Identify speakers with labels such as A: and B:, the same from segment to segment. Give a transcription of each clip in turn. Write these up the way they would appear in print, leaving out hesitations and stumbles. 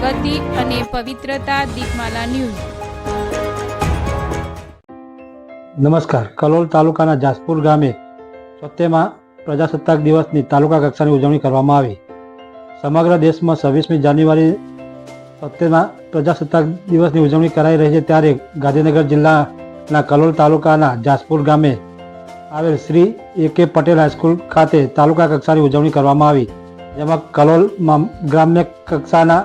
A: પ્રગતિ અને પવિત્રતા દીપમાલા ન્યૂઝ।
B: નમસ્કાર। કલોલ તાલુકાના જાસપુર ગામે 70મા પ્રજાસત્તાક દિવસની તાલુકા કક્ષાની ઉજવણી કરવામાં આવી। સમગ્ર દેશમાં 26મી જાન્યુઆરી 70મા પ્રજાસત્તાક દિવસની ઉજવણી કરાઈ રહી છે, ત્યારે ગાંધીનગર જિલ્લાના કલોલ તાલુકાના જાસપુર ગામે આવેલ શ્રી A.K. પટેલ હાઈસ્કૂલ ખાતે તાલુકા કક્ષાની ઉજવણી કરવામાં આવી, જેમાં કલોલ ગ્રામ્ય કક્ષાના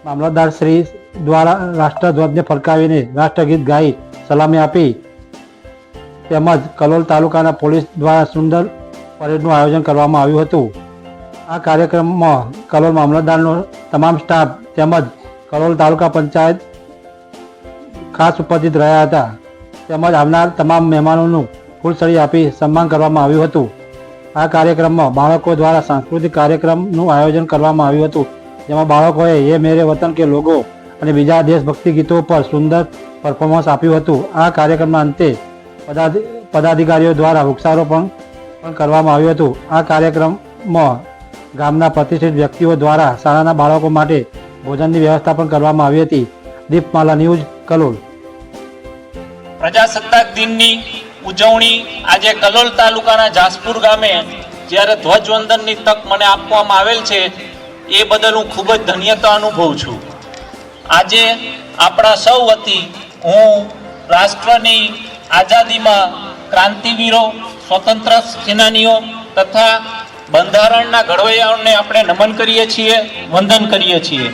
B: મામલતદાર શ્રી દ્વારા રાષ્ટ્રધ્વજને ફરકાવીને રાષ્ટ્રગીત ગાઈ સલામી આપી, તેમજ કલોલ તાલુકાના પોલીસ દ્વારા સુંદર પરેડનું આયોજન કરવામાં આવ્યું હતું। આ કાર્યક્રમમાં કલોલ મામલતદારનો તમામ સ્ટાફ તેમજ કલોલ તાલુકા પંચાયત ખાસ ઉપસ્થિત રહ્યા હતા, તેમજ આવનાર તમામ મહેમાનોનું ફૂલછડી આપી સન્માન કરવામાં આવ્યું હતું। આ કાર્યક્રમમાં બાળકો દ્વારા સાંસ્કૃતિક કાર્યક્રમનું આયોજન કરવામાં આવ્યું હતું, જેમાં બાળકોએ ये मेरे वतन के लोगो અને બીજા દેશભક્તિ ગીતો પર સુંદર પરફોર્મન્સ આપ્યું હતું। આ કાર્યક્રમના અંતે પદાધિકારીઓ દ્વારા વૃક્ષારોપણ પણ કરવામાં આવ્યું હતું। આ કાર્યક્રમમાં ગામના પ્રતિષ્ઠિત વ્યક્તિઓ દ્વારા શાળાના બાળકો માટે ભોજનની વ્યવસ્થા પણ કરવામાં આવી હતી। દીપમાલા ન્યૂઝ, કલોલ।
C: પ્રજાસત્તાક દિનની ઉજવણી આજે કલોલ તાલુકાના જાસપુર ગામે જ્યારે ધ્વજવંદનની તક મને આપવામાં આવેલ છે, એ બદલ હું ખૂબ જ ધન્યતા અનુભવું છું। આજે આપણા સૌ વતી હું રાષ્ટ્રની આઝાદીમાં ક્રાંતિવીરો, સ્વતંત્ર સેનાનીઓ તથા બંધારણના ઘડવૈયાઓને આપણે નમન કરીએ છીએ, વંદન કરીએ છીએ।